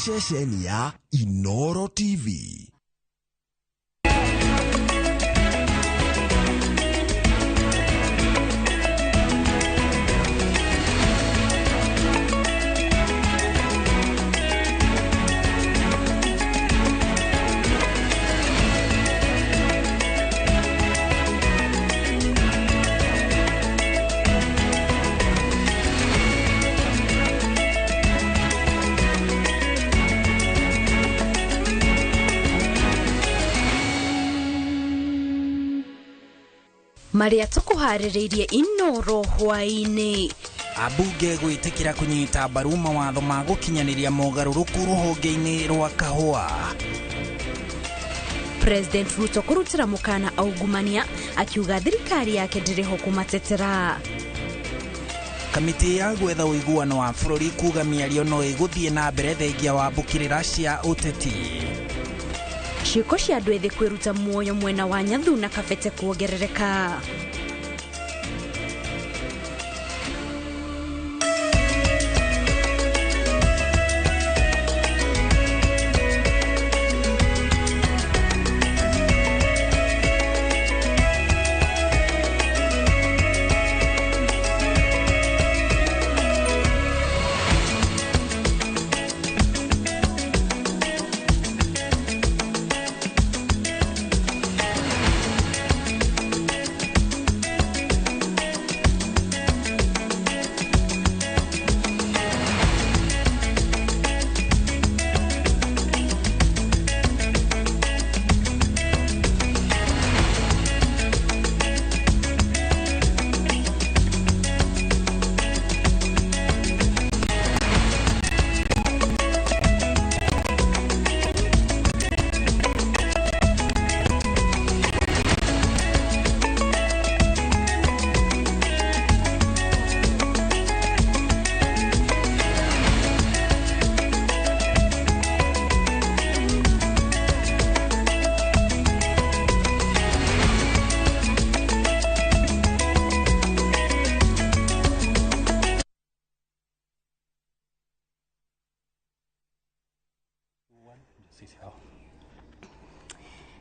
ceceni ya Inooro TV. Maria tukuharireirie Inooro Hwainĩ. Abunge gwitikira kunyita mbaru mawatho ma gukinyaniria mogaruruku ruhonge-ini rwa kahua. President Ruto kurutira mukana augumania akiuga thirikari yake ndiriho kumatetera. Kamiti ya gwetha uiguano wa bururi kuga miario no iguthie na mbere thengia wa mbukirira cia uteti. Ciiko cia andu ethĩ kwiruta muoyo mwena wa Nyathu na Kabete kuongerereka.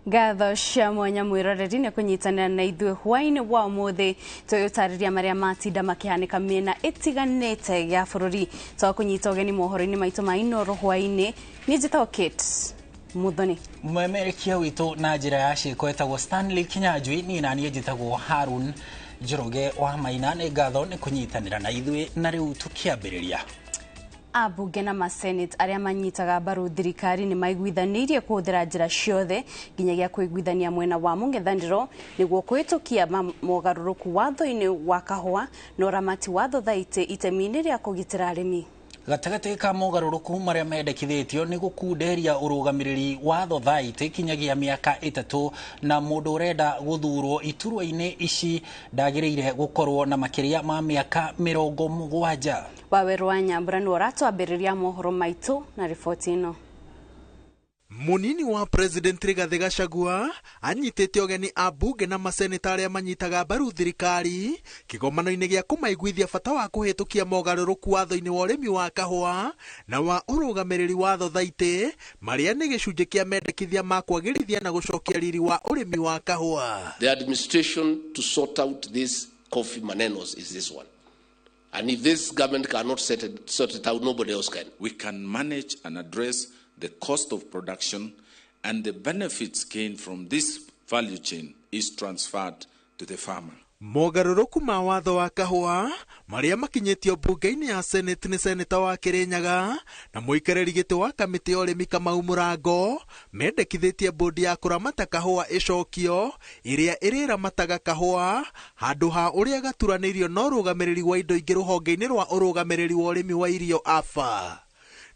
Gatho cia mwanya mwiroreri ne kunyitanira na ithue hwaini wa muthi tuyutariria maria matinda makihanika miena itiganite ya bururi to kunyita ugeni mohoro-ini maitu ma Inooro Hwainĩ ni njitao Kate Muthoni Mwemerekia witu na njira ya ciiko etagwo Stanley Kinyanjui ni nani njitagwo Harun Njoroge wa Maina ni gatho ni kunyitanira na ithue na riu tukiambiriria. Abunge na masenate aria manyitaga mbaru thirikari ni maiguithanirie kuhuthira njira ciothe nginyagia kuiguithania mwena wa mung'ethaniro niguo kuhitukia mogaruruku watho-ini wa kahua na uramati watho thaite itemi-ini ria kugitira arimi. Gatagati ka mogaruruku maria mendekithitio ni gukunderia urugamiriri watho thaite kinyagia miaka 3 na mundu urenda guthurwo iturwa-ini ici ndagiriire gukorwo na makiria ma miaka 70. Waweru wa Nyambura ni uratwambiriria mohoro maitu na ripoti ino. Munini wa President Rigathi Gachagua anyitete ogeni abunge na maseneta aria manyitaga mbaru thirikari kigomano-ini gia kumaiguithia bata wa kuhitukia mogaruruku watho-ini wa urimi wa kahua na wa urugamiriri watho thaite maria ni gicunji kia mendekithia ma kwagirithia na gucokia riri wa urimi wa kahua. The administration to sort out this coffee manenos is this one. And if this government cannot sort it out, nobody else can. We can manage and address the cost of production, and the benefits gained from this value chain is transferred to the farmer. Mogaruruku ma watho wa kahua maria makinyitio bunge-ini ya Senate ni seneta wa Kirinyaga na muikariri giti wa kamiti ya urimi Kamau Murango mendekithitie bodi ya kuramata kahua icokio iria iriramataga kahua handu ha uria gaturanirio no rugamiriri wa indo ingi ruhonge-ini rwa urugamiriri wa urimi wa irio AFA.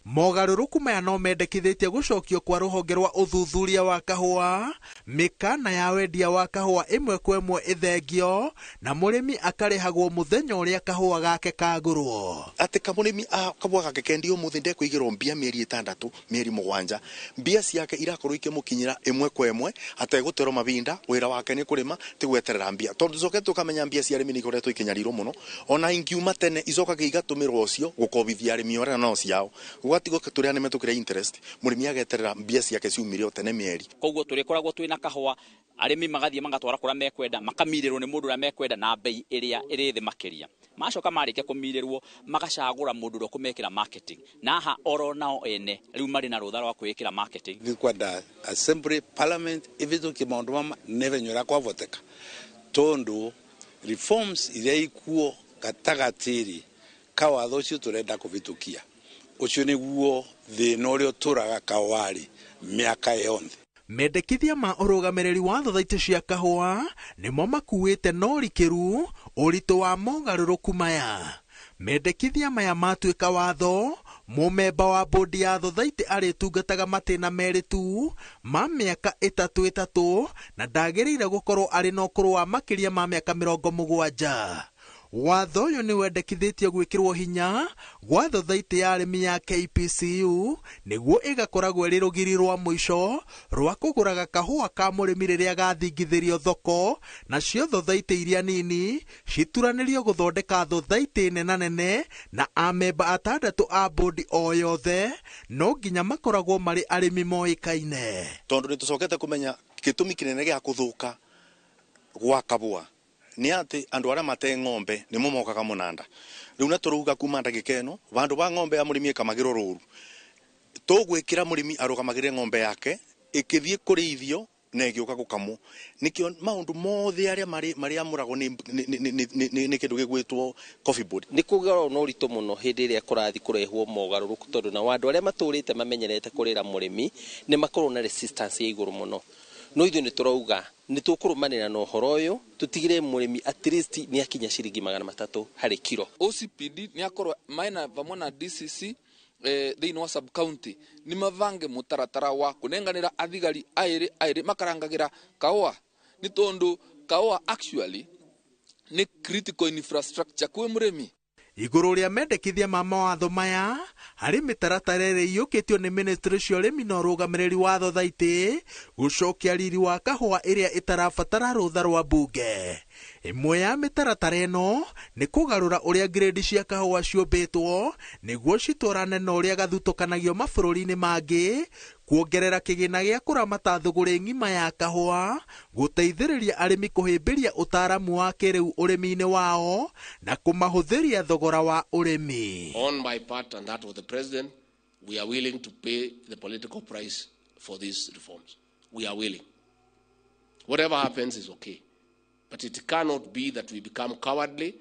Mogaruruku maya no mendekithitie gucokio kwa ruhonge rwa uthuthuria wa kahua mikana ya wendia wa kahua imwe kwa imwe ithengio na murimi akarihagwo muthenya uria kahua gake kagurwo. Ati kamurimi kahua gake kendio muthinde kuigirwo mbia mieri 6 mieri 7 mbia ciake irakorwo ikimukinyira imwe kwa imwe ategutero mavinda wira wake ni kurima tigweterera mbia tondu zoke tukamenya mbia cia arimi ni ikoretwo ikinyarirwo muno ona ingiuma tene icoka igatumirwo ucio gukobithia arimi ora no ciao gwatigo turiane metukire interest murimi ageterera mbia ciake ciumire otene mieri koguo turikoragwo twina kahua arimi magathie magatwara kura mekwenda makamirerwo ni mundu ura mekwenda na bei iria iri thi makiria macoka marike kumirerwo magacagura mundu ura kumekira marketing naha oro nao ene riu mari na rutha rwa kwikira marketing kwenda assembly parliament ivito kimaundu mama nevenyora kwa voteka tondu reforms iria ikuo gatagatiri kawatho cio turenda kuvitukia ucio niguo thina uria turaga kawari miaka yonthe. Mendekithia ma urugamiriri wa thothaitĩ cia kahũa nimo makuĩte norikiru ũritũ wa mogarũrũku maya. Mendekithia maya matuĩka watho, mũmemba wa bodi ya thothaitĩ arĩtungataga matĩna merĩ tu ma mĩaka ĩtatũ na ndagĩrĩire gũkorwo arĩ na ũkũrũ wa makĩria ma mĩaka 70. Watho ũyũ nĩ wendekithĩtio gwĩkĩrwo hinya gwa thothaitĩ ya arĩmi ya KPCU nĩguo ĩgakoragwo ĩrĩ rũgiri rwa mũico rwa kũgũraga kahũa ka mũrĩmi rĩrĩa gathingithĩrio thoko, nacio thothaitĩ iria nini cituranĩrio gũthondeka thothaitĩ nene na amemba 6 a bodi o yothe no nginya makoragwo marĩ arĩmi moĩkaine. Tondũ nĩtũcokete kũmenya gĩtũmi kĩnene gĩa kũthũka gwa kabũa ni ati andu aria mate ng'ombe nimo mokaga munanda riu na turuga kuma ndagika ino bandu ba ng'ombe ya murimi ikamagirwo ruru tugwikira murimi arugamagire ng'ombe yake ikithie kurithio na igioka gukamwo nikio maundu mothe aria mari amuragwo ni kindu gigwitwo coffee board ni kugero no rito muno hindi iria kurathi kurehwo mogaruruku tondu na wandu aria maturite mamenyerete kurira murimi ni makorwo na resistance ya iguru muno no ithu ni turauga ni tukurumanira na uhoro uyu tutigire murimi at least ni akinya ciringi 300 hari kilo. OCPD ni akorwo maina vamwe na DCC thiini wa sub county ni mavange mutaratara wa kunenganira athigari airi makarangagira kaua ni tondu kaua actually ni critical infrastructure kwe murimi. Iguru ria mendekithia ma mawatho maya hari mitaratara ĩrĩa iyũkĩtio nĩ ministry cia ũrĩmi na ũrũgamĩrĩri wa thothaitĩ gucokia riri wa kahũa ĩrĩa ĩtarabatara rũtha rwa mbunge. Ĩmwe ya mĩtaratara ĩno nĩ kũgarũra ũrĩa grade cia kahũa ciũmbĩtwo nĩguo citwarane na ũrĩa gathutũkanagio mabũrũri-inĩ mangĩ, kuongerera kĩgĩna gĩa kũramata thũgũrĩ ng'ima ya kahũa, gũteithĩrĩria arĩmi kũhĩmbĩria ũtaaramu wa kĩrĩu ũrĩmi-inĩ wao na kũmahũthĩria thogora wa ũrĩmi. On my part and that of the president, we are willing to pay the political price for these reforms. We are willing. Whatever happens is okay. But it cannot be that we become cowardly.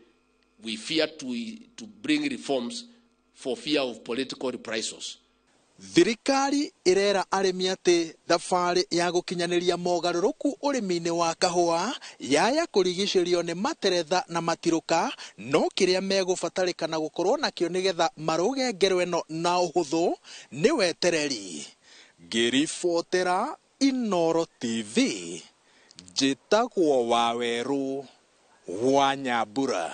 We fear to bring reforms for fear of political reprisals. Thirikari irera arĩmi atĩ thabarĩ ya gũkinyanĩria mogarũrũku ũrĩmi-inĩ wa kahũa yaya kũrigicĩrio nĩ materetha na matirũka, no kĩrĩa megũbatarĩkana gũkorwo nakĩo nĩgetha marũge ngero ĩno na ũhũthũ nĩ wetereri. Ngĩribotera Inooro TV, njĩtagwo Wawerũ wa Nyambura.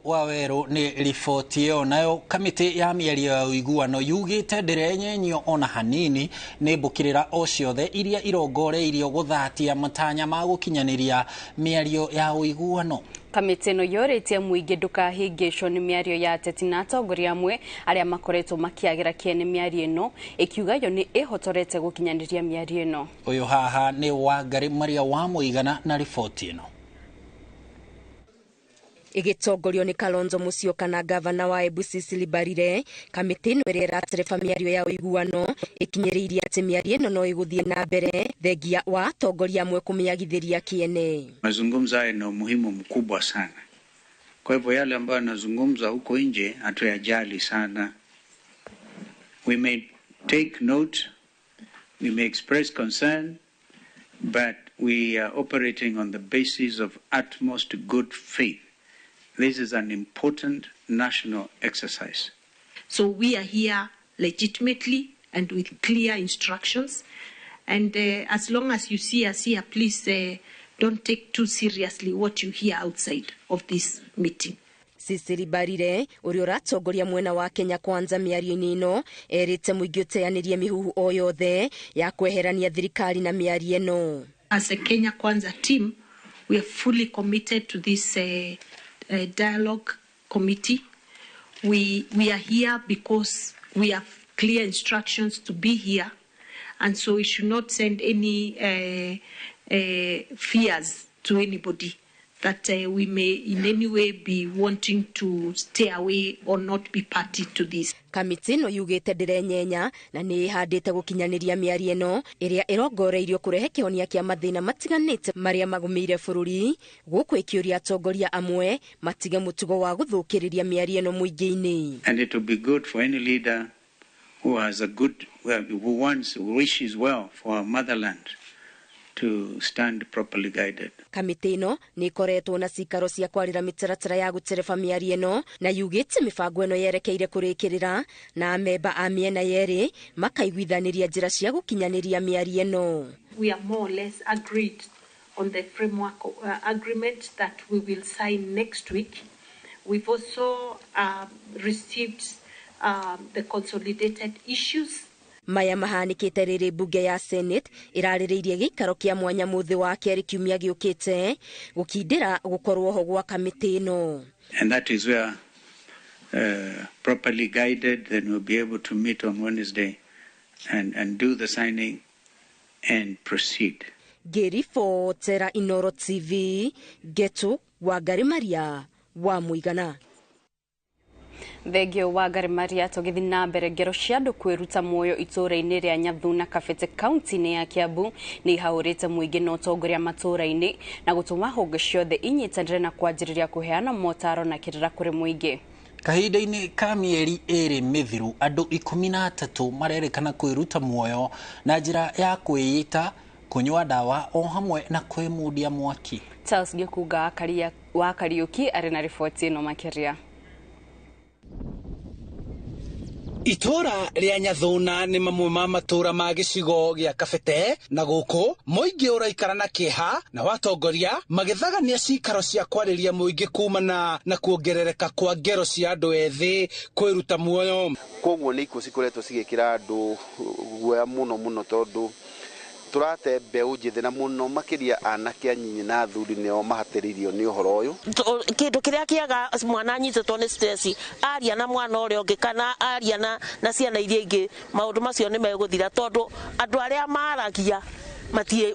Wawerũ ni riboti ĩyo. Nayo kamĩtĩ ya mĩario ya ũiguano yugĩte ndĩrenyenyio ona hanini nĩ mbũkĩrĩra o ciothe iria irongoreirio gũthatia matanya ma gũkinyanĩria mĩario ya ũiguano. Kamĩtĩ ĩno yorĩtie mũingĩ ndũkahĩngĩcwo nĩ mĩario ya ateti na atongoria amwe arĩa makoretwo makĩagĩra kĩene mĩario ĩno, ĩkiuga yo nĩ ĩhotorete gũkinyanĩria mĩario ĩno. Ũyũ haha nĩ Wangari Maria wa Mũigana na riboti ĩno. Igitongorio ni Kalonzo Musyoka na gavana wa Embu Cecily Mbarire, kamĩtĩ ĩno ĩrĩa ĩratereba mĩario ya ũiguano ĩkinyĩrĩirie atĩ mĩario ĩno no ĩgũthiĩ na mbere thengia wa atongoria amwe kũmĩagithĩria kĩene. Mazungumzo yana umuhimu mkubwa sana. Kwa hivyo yale ambayo yanazungumzwa huko nje hatuyajali sana. We may take note, we may express concern, but we are operating on the basis of utmost good faith. This is an important national exercise. So we are here legitimately and with clear instructions. And as long as you see us here, please don't take too seriously what you hear outside of this meeting. Cecily Mbarire, ũrĩa ũratongoria mwena wa Kenya Kwanza mĩario-inĩ ĩno, erĩte mũingĩ ũteanĩrie mĩhuhu o yothe ya kweherania thirikari na mĩario ĩno. As a Kenya Kwanza team, we are fully committed to this dialogue committee. we are here because we have clear instructions to be here, and so we should not send any fears to anybody that we may in any way be wanting to stay away or not be party to this. Kamiti no yugite ndirenyenya na ni ihandite gukinyaniria miario eno iria irongoreirio kurehe kihonia kia mathina matiganite maria magumire bururi guku ikiuria atongoria amwe matige mutugo wa guthukiriria miario eno muingi-ini. And it will be good for any leader who has a good, who wishes well for our motherland to stand properly guided. Kamiti ino ni ikoretwo na cikaro cia kwarira mitaratara ya gutereba miario eno na yugite mibango eno yerekeire kurikirira na amemba a miena yeri makaiguithaniria njira cia gukinyaniria miario eno. We are more or less agreed on the framework agreement that we will sign next week. We've also received the consolidated issues. Maya mahanikite riri bunge ya Senate iraririirie gikaro kia mwanya muthi wa keri kiumia giukite gukindira gukorwo ho gwa kamiti ino. And that is where properly guided, then we'll be able to meet on Wednesday and do the signing and proceed. Gerifo Tera Inooro TV Getu wa Garimaria wa Muigana. Thegio wa Garimaria tugithi na mbere ngero cia andu kwiruta muoyo itura-ini ria Nyathuna Kabete kaunti-ini ya Kiambu ni haurite muingi na utongoria matura-ini na gutuma honge ciothe inyitanire na kwanjiriria kuheana motaro na kirira kuri muingi. Kahinda-ini ka mieri iri mithiru andu 13 marerikana kwiruta muoyo na njira ya kwiyita kunywa dawa o hamwe na kwimudia mwaki. Charles Gikuga wa Kariuki ari na riboti ino makiria. Itora ria Nyathuna ni mamwe ma matura ma gicigo gia Kabete na guku muingi uraikara na kiha na watongoria magithagania cikaro cia kwariria muingi kumana na kuongerereka kwa ngero cia andu ethi kwiruta muoyo. Koguo ni ikuo cikoretwo cigikira andu guoya muno tondu turate mbeu njithi na muno makiria anake anyinyi na athuri nio mahatiririo ni uhoro uyu. Kindu kiria kiaga mwana anyitetwo ni stress aria na mwana uria ungi kana aria na ciana iria ingi maundu macio ni meguthira tondu andu aria maragia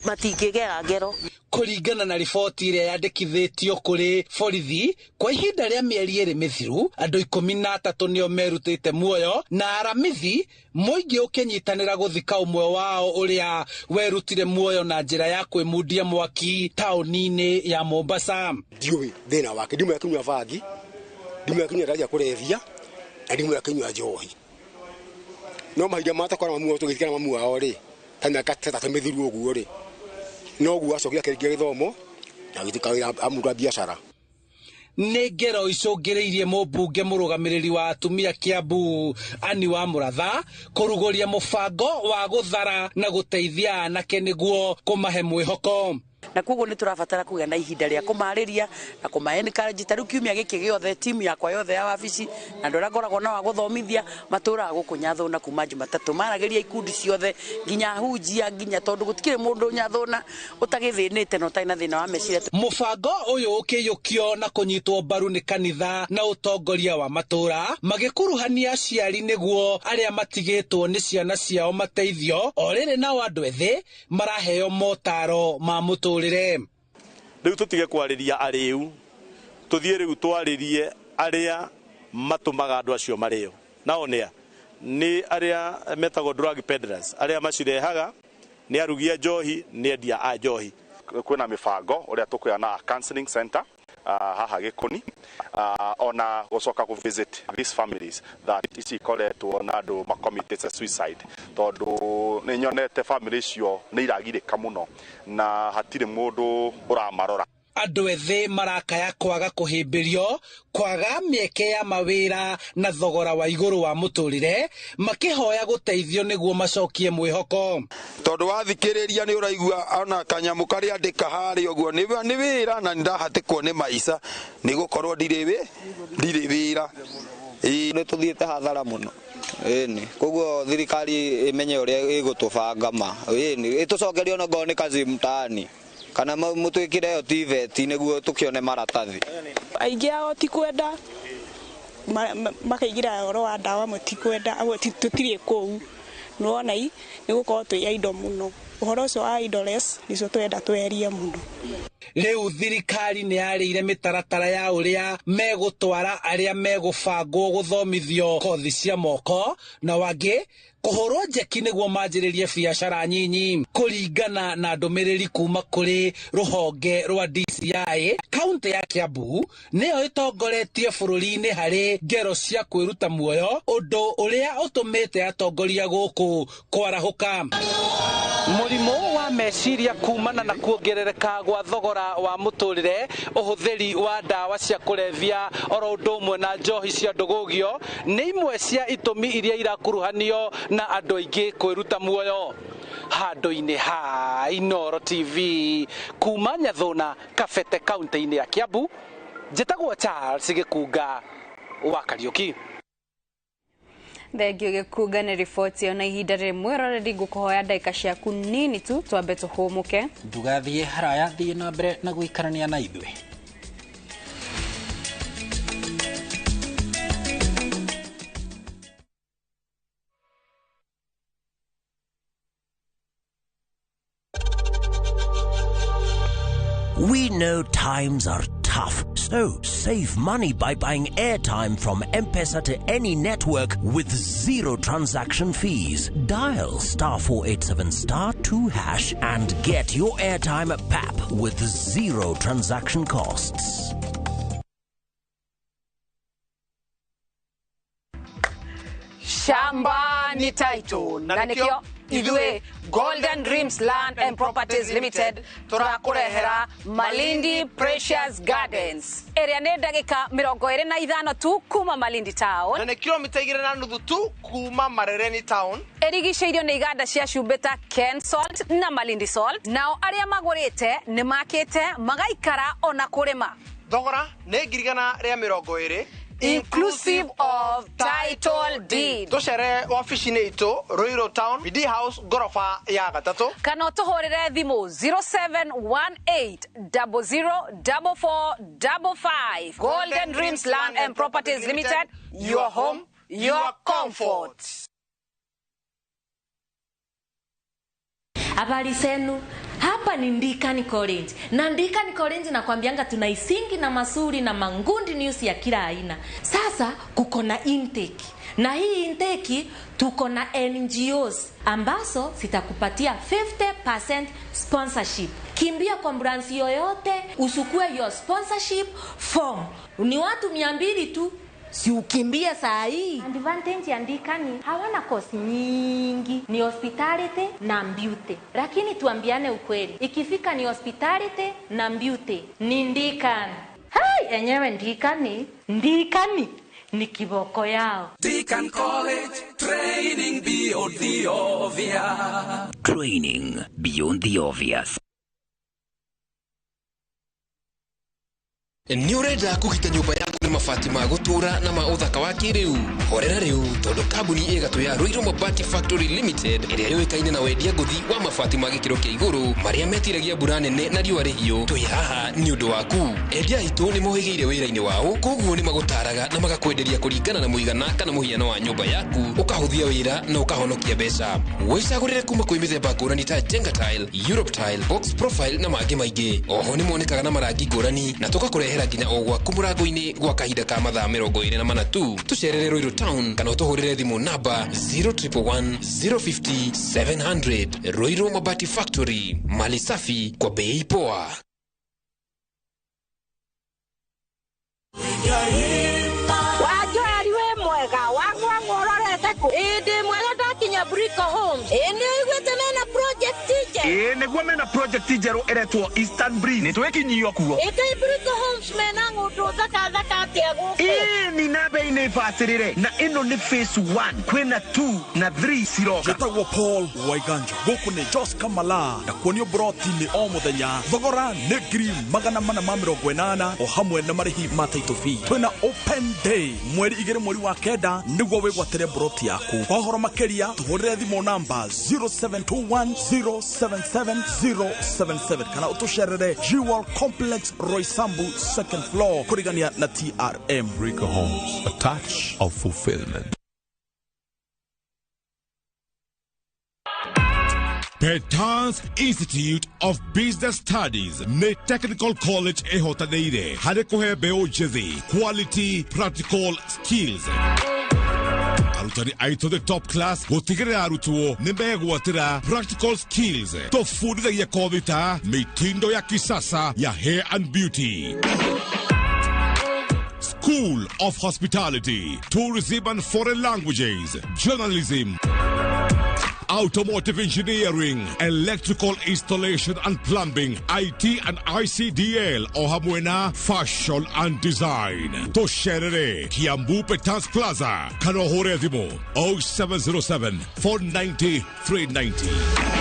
matingigera ngero. Kuringana na riboti iria yandikithitio kuri borithi kwa ihinda ria mieri iri mithiru andu 13 nio merutite muoyo na aramithi muingi ukinyitanira guthika umwe wao uria werutire muoyo na njira ya kwimundia mwaki tauni-ini ya Mombasa. Ndiui thina wake ndimwe akinywa vangi ndimwe akinywa raja kurevia na ndimwe akinywa njohi no mahinda matakora mamu tugithikana mamu wao ri kana katata mithiru uguo ri no guo acokia kĩrĩkia gĩthomo na gĩtikawĩra amũra biacara. Nĩ ngero icũngĩrĩirie mũmbunge mũrũgamĩrĩri wa atumia Kiambu Ani wa Mũratha kũrugũria mũbango wa gũthara na gũteithia anake nĩguo kũmahe mwĩhoko. Na koguo ni turabatara kugia na ihinda ria kumariria na kumaencourage taru kiumia giki giothe timu yakwa yothe ya wabici na ndora ngoragwo na wa guthomithia matura guku Nyathuna kuma Jumatatu marageria ikundi ciothe nginya hunjia nginya tondu gutikire mundu Nyathuna utagithinite no taina thina wa meciria. Mubango uyu ukiyukio na kunyitwo mbaru ni kanitha na utongoria wa matura magikuruhania aciari niguo aria matigitwo ni ciana ciao mateithio orire na andu ethi maraheo motaro ma mutura. Riu tutige kwariria ariu tuthie riu twaririe aria matumaga andu acio mario nao ni aria metago drug peddlers aria macirehaga ni arugia njohi ni endia a njohi. Kwina mibango uria tukuya counseling center haha Gikuni ona gucoka ku visit these families that is ikoretwo na andu ma committed suicide tondu ni nyonete families cio ni iragirika muno na hatire mundu uramarora. Andu ethi marakaya kwaga kuhimbirio kwaga mieke ya mawira na thogora wa iguru wa muturire makihoya guteithio niguo macokie mwihoko tondu wathikiriria ni uraigua ona kanyamu karia ndika hari uguo ni wira na ndahatikwo ni maica ni gukorwo ndiri wira ni tuthiete hathara muno ni koguo thirikari imenye uria igutubanga ma ni itucokerio no ngoni kazi mtaani kana mutwikire yo TVET niguo tukione maratathi aingi ao ti kwenda makaigira oro wa ndawa mutikwenda abo tutire kou nuona i nigukorwo twi indo muno uhoro ucio wa idoless nicio twenda twerie muno. Riu thirikari ni yarire mitaratara ya uria megutwara aria megubangwo guthomithio kothi cia moko na wangi kuhorwo njeki niguo manjiririe biacara nyinyi kuringana na ndumiriri kuma kuri ruhonge rwa DCI. Kaunti ya Kiambu niyo itongoretie bururi-ini hari ngero cia kwiruta muoyo, undu uria utumite atongoria guku kwarahuka. Murimu wa meciria kumana na kuongerereka gwa thogora wa muturire, uhuthiri wa ndawa cia kulevya oro undu umwe na njohi cia ndugugio ni imwe cia itumi iria irakuruhanio na andu aingi kwiruta muoyo. Handu-ini ha Inooro TV kuma Nyathuna Kabete kaunti-ini ya Kiambu, njitagwo Charles Gikunga wa Kariuki. Thengio Gikunga ni riboti ona ihinda rimwe roredi ngukuhoya ndagika ciaku nini tu twambe tuhumuke ndugathie haraya thie na mbere na guikarania na ithui. We know times are tough, so save money by buying airtime from M-Pesa to any network with zero transaction fees. Dial *487*2# and get your airtime PAP with zero transaction costs. Shamba ni title na nikio idwe Golden Dreams Land and Properties Limited turakurehera Malindi Precious Gardens. Area ne ndagika 25 tu kuma Malindi town. Na ni kilomita 2.5 tu kuma Marereni town. Erigiceirio ni iganda cia Cumbeta Ken Salt na Malindi Salt. Nao aria magurite ni makite magaikara ona kurima. Thogora ne girigana ria 20 inclusive of title deed. Tuchere office-ini itu Ruiru Town, BD House, gorofa ya gatatu. Kana tuhorere thimu 0718004455. Golden Dreams Land and Properties Limited, your home, your comfort. Habari zenu. Hapa ni Ndikani College. Na Ndikani College nakwambianga tuna isingi na masuri na mangundi news ya kila aina. Sasa kuko na intake. Na hii intake tuko na NGOs ambazo zitakupatia 50% sponsorship. Kimbia kwa branch yoyote usukue your sponsorship form. Ni watu 200 tu. Si ukimbia saa hii. Advantage ya Ndikani hawana cost nyingi, ni hospitality na beauty. Lakini tuambiane ukweli, ikifika ni hospitality na beauty ni Ndikani. Hai, enyewe Ndikani ni kiboko yao. Deacon College, training beyond the obvious. Training beyond the obvious. Ni urenda kugita nyumba yaku ni mabati ma gutura na ma uthaka wa kiriu. Horera riu tondu kambuni igatu ya Ruiru Mabati Factory Limited iria yoikaine na wendia nguthi wa mabati ma gikiro kia iguru maria metiragia mbura nene na riua rihio. Twi haha ni undu waku. Endia itu ni mohigiire wira-ini wao, koguo ni magutaraga na magakwenderia kuringana na muigana kana muhiano wa nyumba yaku, ukahuthia wira na ukahonokia mbeca. Wicagurire kuma kwi mithemba ngurani ta Jenga tile, Europe tile, box profile na mangi maingi. Oho ni monekaga na marangi ngurani na tukakurehera nginya ogwa kumurango-ini gwa kahinda ka mathaa 24 tu. Tucerere Ruiru Town kana utuhurire thimu namba 0111050700. Ruiru Mabati Factory, mali safi kwa bei poa. Wajari we mwega wangwa ngororete ku indi mwega ndakinya Brico Homes indi igwete mena project teacher niguo mena project teacher eretwo Eastern Breeze ni twekinyio kuo indi Brico Homes mena ngundu thaka atia guku ni na bei ni fasirire na ino ni phase 1 kwena 2 na 3 siroga Jetagwo Paul Waiganja guku ni Jos Kamala na kuonio broti ni o muthenya thogora ni $480 o hamwe na marihi ma title fee. Twina open day mweri 2 mweri wa kenda niguo wigwatire broti yaku. Kwahoro makeria tuhurire thimu namba 0721077077 kana utusherere Jewel Complex Roysambu second floor kurigania na TR TRM Bricker Homes, a touch of fulfillment. Petans Institute of Business Studies, ne Technical College ehotaneire, harekohe beo jezi, quality practical skills. Arutani aito the top class, gotigere arutuo, nimegwatira practical skills, tofundisha ya kovita, mitindo ya kisasa ya hair and beauty. School of Hospitality, Tourism and Foreign Languages, Journalism, Automotive Engineering, Electrical Installation and Plumbing, IT and ICDL, Ohamwena, Fashion and Design. Tosherere, Kiambu Petans Plaza, Kanohore Dimo, 0707 490 390.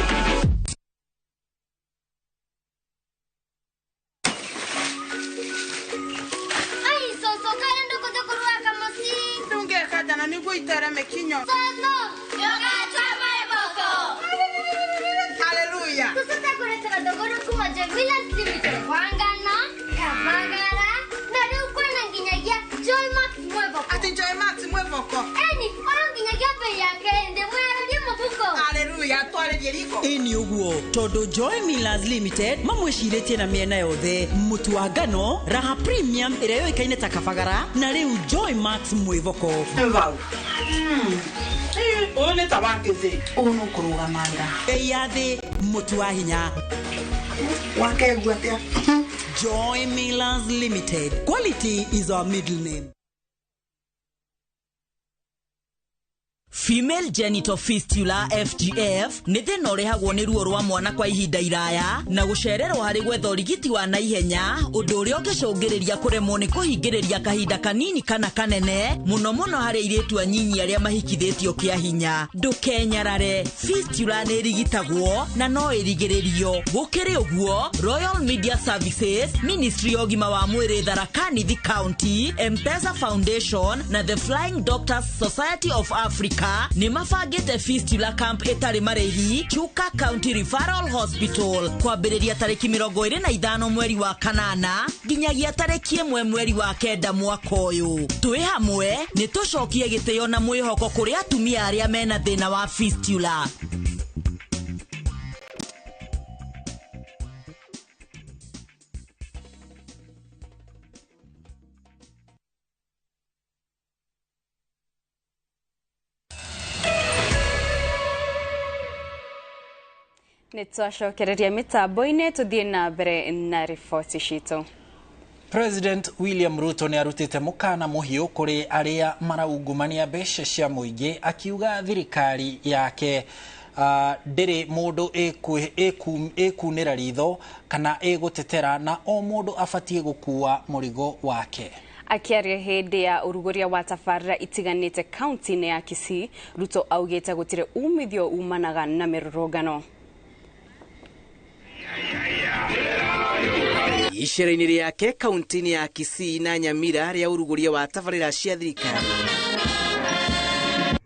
Ini uguo todo Joy Millers Limited mamwishirĩtie na miena yothe mutu wa ngano raha premium ĩrĩa yoĩkaine ta kabagara na rĩu Joy Max mwĩvoko vau one tabakeze ono kurugamanga eyathi mutu wa hinya wakegwa tia Joy Millers Limited, quality is our middle name. Female genital fistula FGF nĩ thĩna ũrehagwo nĩ ruo rwa mwana kwa ihinda iraya na gũcererwo harĩ gwetha ũrigiti wa naihenya ũndũ ũrĩa ũngĩcũngĩrĩria kũremwo nĩ kũhingĩrĩria kahinda kanini kana kanene mũno harĩ airĩtu anyinyi arĩa mahikithĩtio kĩa hinya. Ndũkenyarare, fistula nĩ ĩrigitagwo na no ĩrigĩrĩrio. Gũkĩrĩ ũguo, Royal Media Services, Ministry ya Ũgima wa Mwĩrĩ Tharaka Nithi County, M-Pesa Foundation na The Flying Doctors Society of Africa ni mafagete fistula camp etare marehi Chuka County Referral Hospital kwambĩrĩria tarĩki 25 mweri wa kanana nginyagia tarĩki 1 mweri wa kenda mwaka ũyũ. Twĩ hamwe nĩ tũcokie gĩtĩo na mwĩhoko kũrĩ atumia arĩa mena thĩna wa fistula. Nitwacokereria mitambo-inĩ tuthie na mbere na riboti citũ. President William Ruto nĩ arutĩte mũkana mũhiũ kũrĩ arĩa maraungumania mbeca cia mũingĩ akiuga thirikari yake ndĩrĩ mũndũ ĩkunĩra ritho kana ĩgũtetera na o mũndũ abatie gũkua mũrigo wake. Akiaria hĩndĩ ya ũrugũria wa tabarĩra itiganĩte kaunti-inĩ ya Kisii, Ruto augĩte gũtirĩ umithio umanaga na mĩrũrũngano. Icera-inĩ rĩake kaunti-inĩ ya Kisii na Nyamira rĩa ũrugũria wa tabarĩra cia thirikari,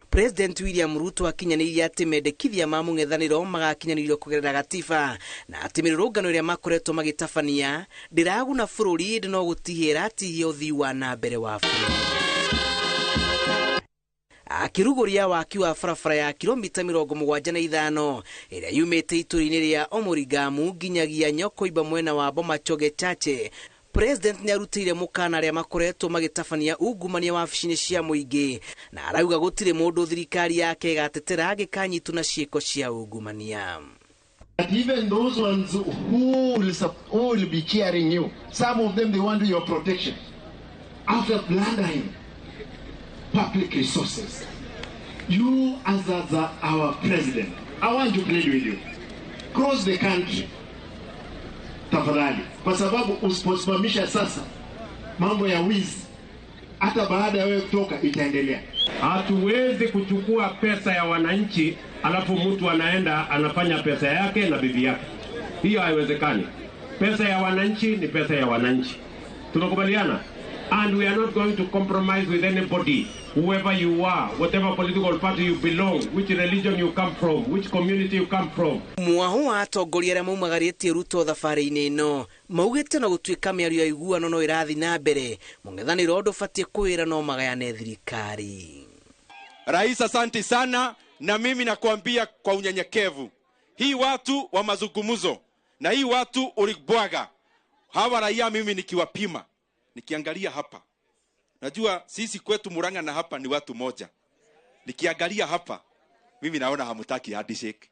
President William Ruto akinyanĩirie atĩ mendekithia ma mũng'ethanĩro magakinyanĩrio kũgerera gatiba na atĩ mĩrũrũngano ĩrĩa makoretwo magĩtabania ndĩraguna bũrũri ĩndĩ no gũtihĩra atihia ũthii wa na mbere wa bũrũri. Akĩrugũria waki wa barabara ya kilomita 75 ĩrĩa yumĩte itũũra-inĩ rĩa Omurigamu nginyagia Nyokoiba mwena wa Bomachoge Chache, President nĩ arutĩire mũkana arĩa makoretwo magĩtabania ungumania wa wabici-inĩ cia mũingĩ na arauga gũtirĩ mũndũ thirikari yake ĩgatetera angĩkanyitwo na ciĩko cia ungumania. But even those ones who will be cheering you, some of them they want your protection after plundering public resources. You as our president, I want to plead with you. Cross the country. Tafadhali. Kwa sababu usiposimamisha sasa mambo ya wizi hata baada ya wewe kutoka itaendelea. Hatuwezi kuchukua pesa ya wananchi alafu mtu anaenda anafanya pesa yake na bibi yake. Hiyo haiwezekani. Pesa ya wananchi ni pesa ya wananchi. Tunakubaliana? And we are not going to compromise with anybody, whoever you are, whatever political party you belong, which religion you come from, which community you come from. Mwahu wa atongoria aria maumagaritie Ruto thabari-ini ino maugite no gutuika miario ya iguano no irathi na mbere mung'ethaniro ndubatie kuwira no magayane thirikari. Rais, asante sana, na mimi nakuambia kwa unyenyekevu, hii watu wa mazungumzo na hii watu ulibwaga hawa raia, mimi nikiwapima nikiangalia hapa, najua sisi kwetu Murang'a na hapa ni watu moja. Nikiangalia hapa mimi naona hamutaki handshake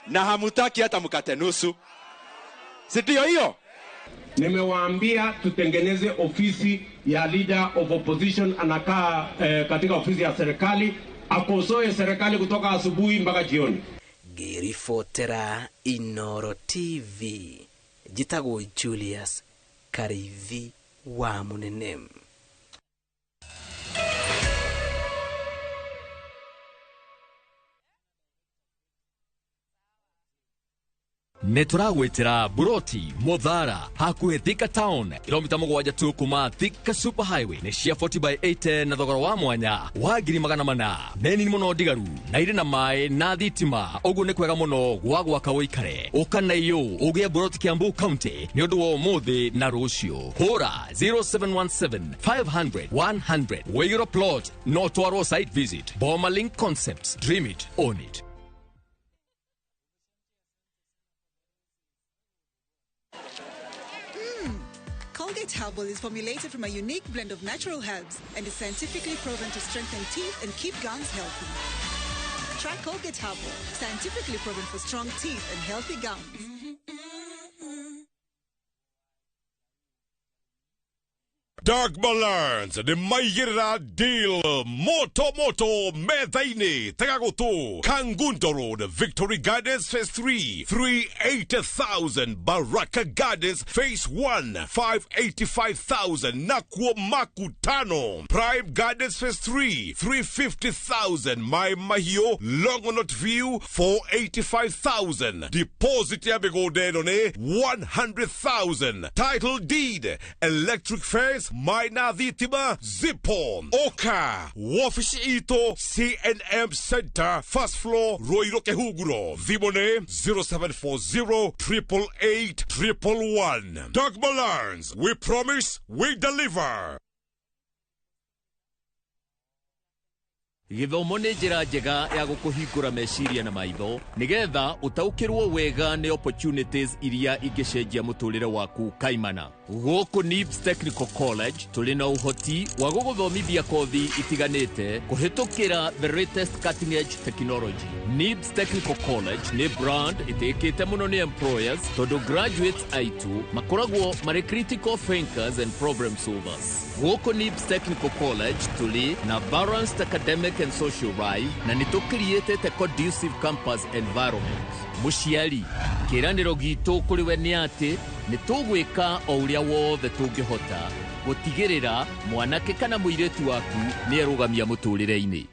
na hamutaki hata mkate nusu, si ndio hiyo? Nimewaambia tutengeneze ofisi ya leader of opposition, anakaa katika ofisi ya serikali, akosoe serikali kutoka asubuhi mpaka jioni. Girifotera Inooro TV, jitago Julius Karithi wa Munene. Neturagwetera Buroti Modhara hakuhe Thika Town kilomita 7 tu kuma Thika Super Highway ni cia 40/80 na thogora wa mwanya wa 400 neni muno digaru na ire na mai na thitima ugu ni kwega muno gwa gwaka uikare ukana iyo ugie Buroti Kiambu County ni undu wa umuthi na rucio hora 0717 500 100 where your plot not to site visit Boma Link Concepts, dream it, own it. Colgate Herbal is formulated from a unique blend of natural herbs and is scientifically proven to strengthen teeth and keep gums healthy. Try Colgate Herbal, scientifically proven for strong teeth and healthy gums. Dark Balance, the Mayira deal, Moto Methaini, Tagagoto, Kangunto Road, Victory Gardens Phase 3, 380,000, Baraka Gardens Phase 1, 585,000, Nakwo Makutano, Prime Gardens Phase 3, 350,000, My Mahio, Longonot View, 485,000, Deposit Yabegodene, 100,000, Title Deed, Electric Phase, Maina Dhitima, Zipon, Oka, Wafish Ito, CNM Center, First Floor, Roiroke Huguro, Vibone, 0740 888 111. Dark Balance, we promise, we deliver. Githomo nĩ njĩra njega ya gũkũhingũra meciria na maitho nigetha utaukirwo wega nĩ opportunities iria ingĩcenjia mũtũrĩre waku kaimana. Gũkũ NIBS Technical College tũrĩ na ũhoti wa gũgũthomithia kothi itiganĩte kũhĩtũkĩra the latest cutting edge technology. NIBS Technical College nĩ brand ĩtĩkĩte mũno nĩ employers tondũ graduates aitũ makoragwo marĩ critical thinkers and problem solvers. Gũkũ NIBS Technical College tũrĩ na balanced academic and social life na nĩ created a conducive campus environment. Mũciari, kĩranĩro gitũ kũrĩ we nĩ atĩ nĩ tũgwĩka o ũrĩa wothe tũngĩhota gũtigĩrĩra mwanake kana mũirĩtu waku nĩ arũgamia mũtũrĩre-inĩ.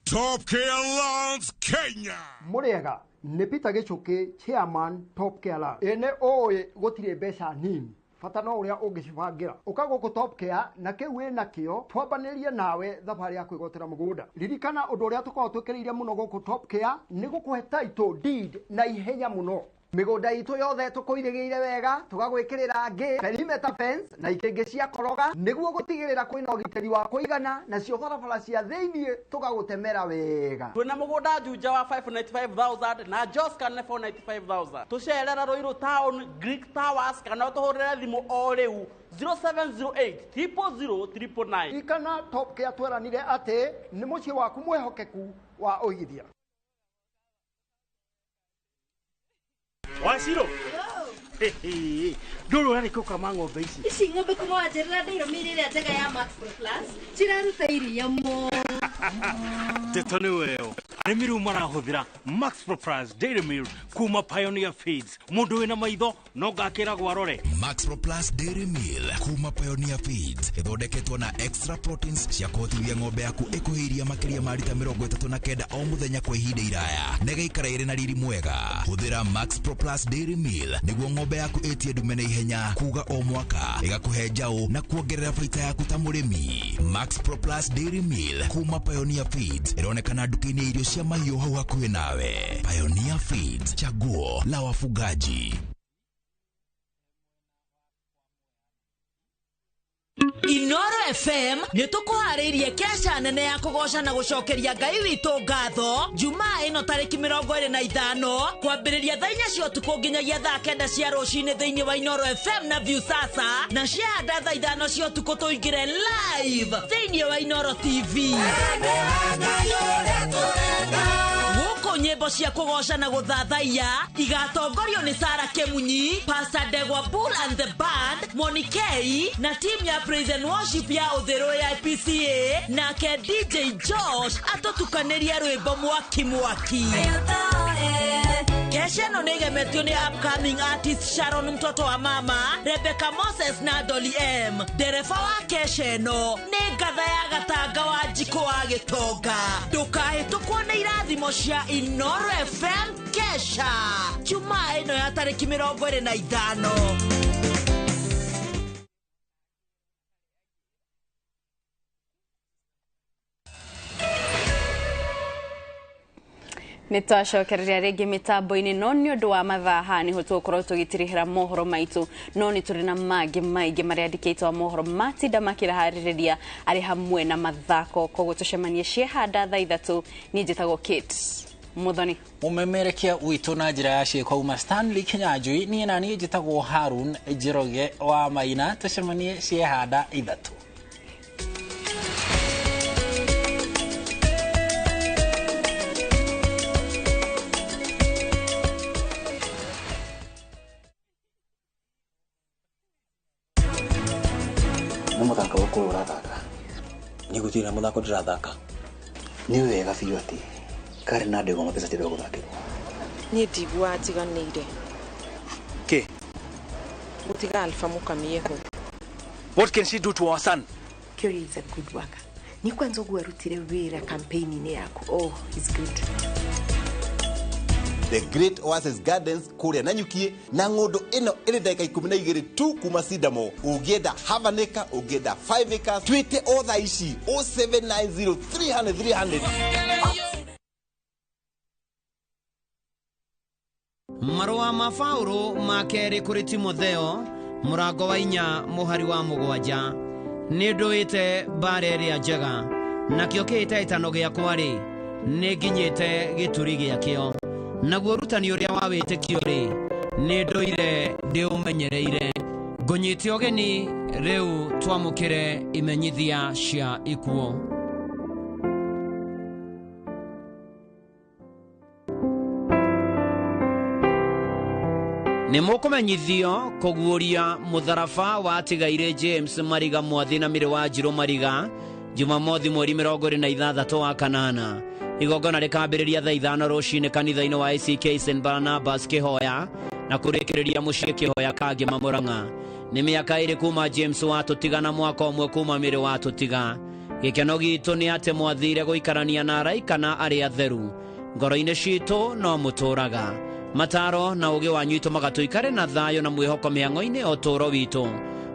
Top Care Lands Kenya. Muriega ni Peter Gichuki, chairman Top Care Lands. Ene oe gutire mbeca nini. Fata no uria ungicibangira. Ukago ku Top Care na kiu wina kio twambanirie nawe thabari ya kwigotera mugunda. Ririkana undu uria tukorwo twikiriire muno guku Top Care ni gukuhe title deed na ihenya muno. Migunda itu yothe tukuirigiire wega tugagwikirira ngi perimeter fence na ikingi cia koroga niguo gutigirira kwina ugiteri wa kuigana na cio barabara cia thiini tugagutemera wega. Twina mugunda juja wa 595,000 na Jos kana 495,000. Tucerera Roiro Town Greek Towers kana tuhurire thimu o riu 0708 000 999. Ikana Top Care tweranire ati ni muci waku mwehokeku wa uigithia. Washiro. Ndoro yani koka ng'ombe ici. Ici ng'ombe kuma njĩrĩra ndĩiro mĩrĩre njega ya Max Pro Plus. Ciraruta iria mo. Ndeto nĩ weo. Remiru marahuthira Max Proprice Dairy Meal kuma Pioneer Feeds. Mundu wina maitho no gakira gwarore. Max Proprice Dairy Meal kuma Pioneer Feeds ithondeketwo na extra proteins cia kuhotithia ng'ombe yaku ikuhiria makiria ma lita 39 o muthenya kwa ihinda iraya nega ikara iri na riri mwega. Huthira Max Proprice Dairy Meal niguo ng'ombe yaku etie ndume na ihenya kuga o mwaka igakuhe njau na kuongerera baita yaku ta murimi. Max Proprice Dairy Meal kuma Pioneer Feeds ironekana duka-ini irio cia mahiũ hau hakuhĩ nawe. Pioneer Feeds, chaguo la wafugaji. Inooro FM nitukuhariirie kesha nene ya kugoca na gucokeria Ngai witu ngatho Jumaa ino tariki 25 kwambiriria thaa 4 cia utuku nginyagia thaa 9 cia ruciini thiini wa Inooro FM na View Sasa na ciahanda thaa 5 cia utuku tuingire live thiini wa Inooro TV. Guko nyimbo cia kugoca na guthathaia igatongorio ni Sara Kemunyi, Pastor Degwa Bull and the Band, Monikei na team ya Praise and Worship ya Uthero ya PCA na ke DJ Josh atotukaniria rwimbo mwaki mwaki. Kesha no negemetio ni upcoming artist Sharon mtoto wa mama, Rebecca Moses na Dolly M. Dereva wa kesha no ni ngatha ya gatanga wa jiko wa gitonga. Ndukahĩtũkwo nĩ irathimo cia Inooro FM kesha Jumaa ino ya tariki 25. Nitwacokereria ringi mitambo-ini no ni undu wa mathaha ni tugukorwo tugitirihira mohoro maitu no ni turi na mangi maingi maria andikitwo mohoro matinda makirahariria ari hamwe na mathako koguo tucemanie ciehanda thaa 3 ni njitagwo Kate Muthoni umemerekia witu na njira ya ciĩko uma Stanley Kinyanjui ni na ni njitagwo Harun Jiroge wa Maina tucemanie ciehanda 3. Muthaka wako urathaka ni gutira muthako ndirathaka ni wega biũ ati kari na ndego mapesa tebe guthakirwo ni ndigua atiganire ke gutiga Alpha Mukamieho. What can she do to our son? Kyori is a good worker. Ni kwanza gwarutire wira campaign ni yako. Oh, it's good. The Great Oasis Gardens kuria nanyukie na ngondo ino iri ndagika 12 tu kuma Sidamo. Ugienda half an acre, ugienda 5 acres. Twite otha ici 0790 300 Marua ma Paulo makeri kuri Timotheo murango wa 4 muhari wa 7 ni nduite bareria njega nakio kiite itano giakwa ri ni nginyite gituri giakio naguo rutani uria wa witikio ri ni nduire ndi umenyereire ngonyite ogeni riu twamukire imenyithia cia ikuo. Ni mukumenyithio kuguuria mutharaba wa tigaire James Mariga Mwathi na Miri wa Njiro Mariga Jumamothi mweri 26 wa kanana. Igongona rikambiriria thaa 5 ruciini kanitha-ini wa ACK St Barnabas Kihoya na kurikiriria mucii Kihoya kangi Mamurang'a. Ni miaka iri kuma James wa tutigana mwaka umwe kuma Miri wa tutiga. Gikeno gitu ni ate mwathire guikarania na araika na aria atheru ngoro-ini citu no muturaga mataro na ugi wanyu itumaga tuikare na thayo na mwihoko miango-ini o turo witu.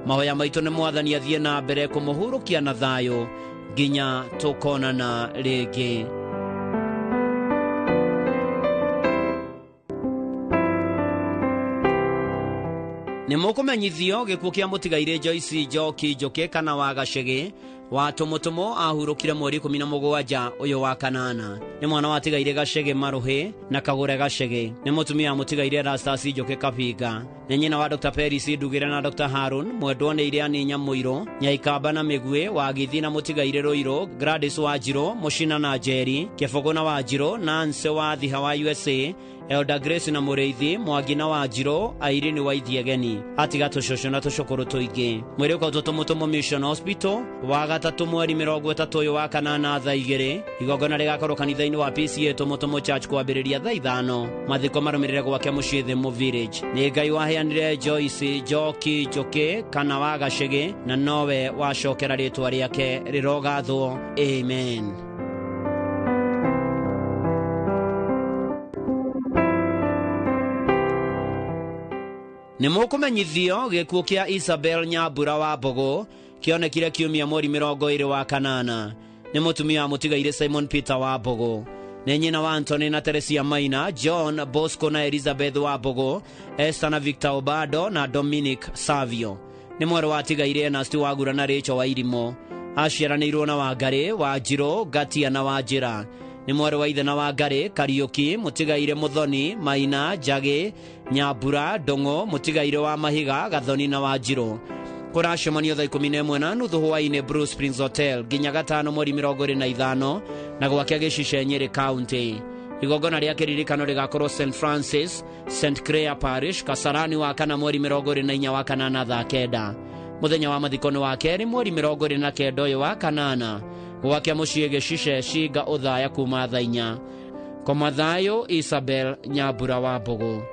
Mahoya maitu ni mwathani athie na mbere kumuhurukia na thayo nginya tukonana ringi. Ni mukumenyithio gikuo kia mutigaire Joyce Njoki Njoki kana wa Gacege wa tumutumo ahurukire mweri 17 uyu wa kanana. Ni mwana wa tigaire Gacege Maruhi na Kagure Gacege. Ni mutumia mutigaire Rastas Njoki Kapinga. Ni nyina wa Dr. Peris Ndugire na Dr. Harun mwendwo ni iria ni Nyamuiro Nyaikamba na Migwe wa Githi na mutigaire Roiro Gladys wa Njiro Mushina na Jerry Kifogo na wa Njiro Nancy wa Thiha wa USA Elder Grace na Mureithi Mwagina wa Njiro Irene wa Ithiegeni atiga tushosho na tushukuru tuingi mwiri kwa tumutumo Mission Hospital wa gatatũ mweri 30 ũyũ wa kanana thaa 2 igongona rĩgakorwo kanitha-inĩ wa PCA Tomotomo Church kwambĩrĩria thaa 5 mathiko marũmĩrĩre gwake mũciĩ Thimo Village. Nĩ Ngai waheanire Joyce Njoki Njũkĩ kana wa Gacĩgĩ na nowe wacokera rĩtwa rĩake rĩrogathwo. Amen. Nĩ mũkũmenyithio gĩkuũ kĩa Isabel Nyambura wa Mbogo kĩonekire kiumia mweri 20 wa kanana. Nĩ mũtumia wa mũtigaire Simon Peter wa Mbogo. Nĩ nyina wa Anthony na Teresia Maina, John Bosco na Elizabeth wa Mbogo, Esther na Victor Obado na Dominic Savio. Nĩ mwarĩ wa tigaire Ernest Wagura na Rachel wa Irimo. Aciaranĩirwo na Wangari, Wanjirũ, Gatia na Wanjĩra. Nĩ mwarĩ wa ithe na Wangari, Kariuki, mũtigaire Muthoni, Maina, Njagi, Nyambura, Ndongo, mũtigaire wa Mahiga, Gathoni na Wanjirũ. Kũracemanio thaa 11:30 hwainĩ Bruce Springs Hotel nginya 5 mweri 25 na gwake Gĩcice Nyĩrĩ County. Igongona rĩa kĩririkano rĩgakorwo St Francis St Clair Parish Kasarani wa kana mweri 24 wa kanana thaa 9. Mũthenya wa mathiko nĩ wa kerĩ mweri 29 ũyũ wa kanana gwake mũciĩ Gĩcice Ciga ũthaya kuma thaa 4. Koma thayũ Isabel Nyambura wa Mbogo.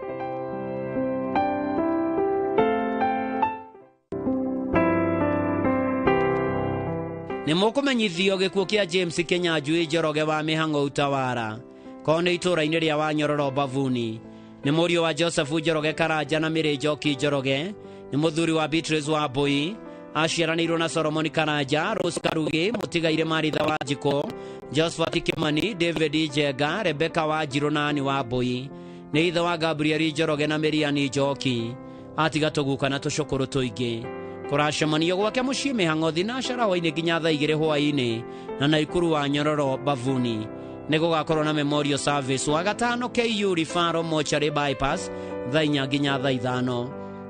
Nĩ mũkũmenyithio gĩkuũ kĩa James Kĩnyanjui Njoroge wa Mĩhang'o Utawara korwo nĩ itũũra-inĩ rĩa Wanyororo Bavuni. Nĩ mũriũ wa Joseph Njoroge Karanja na Mĩrĩ Njoki Njoroge. Nĩ mũthuri wa Beatrice wa Mbũi. Aciaranĩirwo na Solomon Karanja, Rose Karugi, mũtigaire Maritha wa Njiko, Josephat Kimani, David Njenga, Rebecca wa Njirũ na Ani wa Mbũi. Nĩ ithe wa Gabriel Njoroge na Mĩriani Njoki. Atiga tũguka na tũcũkũrũ tũingĩ. Kũracemanio gwake mũciĩ Mĩhang'o thinacara hwainĩ nginya thaa 2 hwainĩ na Naikuru wa Nyororo Bavuni. Nĩ gũgakorwo na memorial service wa gatano KU Rifaro Mortuary Bypass thaa 4 nginya thaa 5.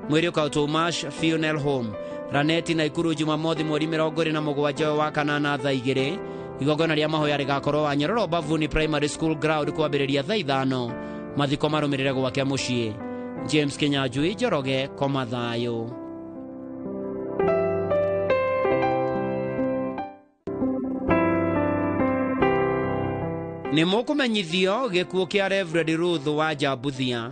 Mwĩrĩ ũkautwo Mash Funeral Home Raneti Naikuru Jumamothi mweri 27 wa kanana thaa 2. Igongona rĩa mahoya rĩgakorwo wa Nyororo Bavuni Primary School Ground kwambĩrĩria thaa 5. Mathiko marũmĩrĩre gwake mũciĩ James Kĩnyanjui Njoroge. Koma thayũ. Nĩ mũkũmenyithio gĩkuũ kĩa Reverend Ruth wa Njabuthia.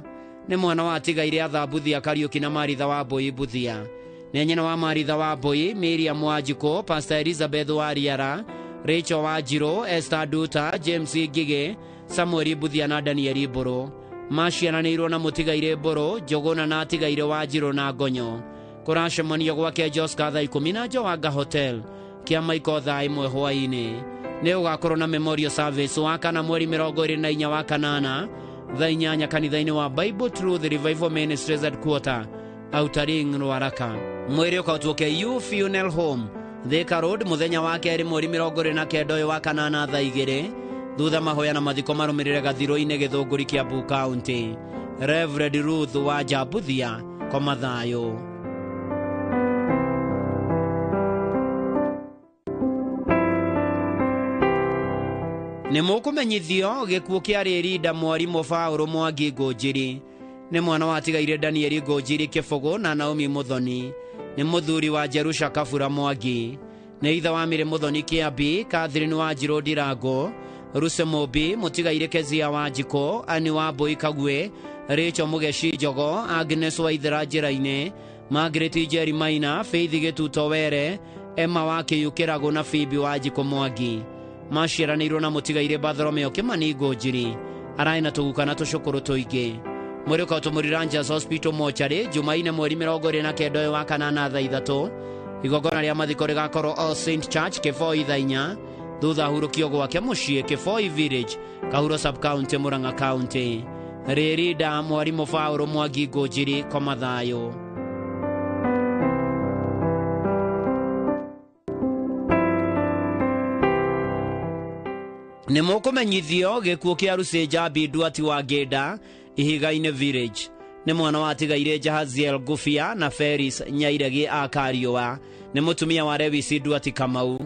Nĩ mwana wa tigaire Athabuthia Kariuki na Maritha wa Mbũi Buthia. Nĩ nyina wa Maritha wa Mbũi, Miriam Wanjiko, Pastor Elizabeth wa Riara, Rachel wa Njirũ, Esther Nduta, James Ngigĩ, Samuel Buthia na Daniel Mbũrũ. Maciaranĩirwo na mũtigaire Mbũrũ, Njũgũna na tigaire wa Njirũ na Ngonyo. Kũracemanio gwake Joska thaa 10 na Njowanga Hotel kĩa Maiko thaa 1 hwainĩ. Nĩ ũgakorwo na memorial service wa kana mweri 24 wa kanana thaa 8 kanitha-inĩ wa Bible Truth Revival Ministries Headquarter Outer Ring Ruaraka. Mwĩrĩ ũkautwo KU Funeral Home Thika Road mũthenya wa kerĩ mweri 29 ũyũ wa kanana thaa 2 thutha mahoya na mathiko marũmĩrĩre Gathirũ-inĩ Gĩthũngũri Kiambu County. Reverend Ruth wa Njabuthia. Koma thayũ. Nĩ mũkũmenyithio gĩkuũ kĩa Rĩrinda Mwarimũ Paũlũ Mwangi Ngũnjiri. Nĩ mwana wa tigaire Daniel Ngũnjiri Kĩbũgũ na Naomi Mũthoni. Nĩ mũthuri wa Jerusha Kabura Mwangi. Nĩ ithe wa Mĩrĩ Mũthoni Kĩambi, Catherine wa Njirũ Ndirango, Ruse Mũmbi, mũtigaire Kezia wa Njiko, Ani wa Mbũi Kagwe, Rachel Mũgeci Njogo, Agnes wa Ithera Njĩra-inĩ, Margaret Njeri Maina, Faith Gĩtuto Were, Emma wa Kĩyũ Kĩragũ na Phoebe wa Njiko Mwangi. Maciaranĩirwo na mũtigaire Bartholomeo Kĩmani Ngũnjiri. Ararĩ na tũguka na tũcũkũrũ tũingĩ. Mwĩrĩ ũkautũmũri Rangers Hospital Mortuary Jumaine mweri 29 ũyũ wa kanana thaa 3. Igongona rĩa mathiko rĩgakorwo All Saint Church Kĩboi thaa 4 thutha hurũkio gwake mũciĩ Kĩboi Village Kahuro Sub County Murang'a County. Rĩrinda Mwarimũ Paũlũ Mwangi Ngũnjiri. Koma thayũ. Nĩ mũkũmenyithio gĩkuũ kĩa Lucy Njambi Nduati wa Ngĩnda Ihiga-inĩ Village. Nĩ mwana wa tigaire Jahaziel Ngũbia na Feris Nyairegi a Kariũa. Nĩ mũtumia wa Lewis Nduati Kamau.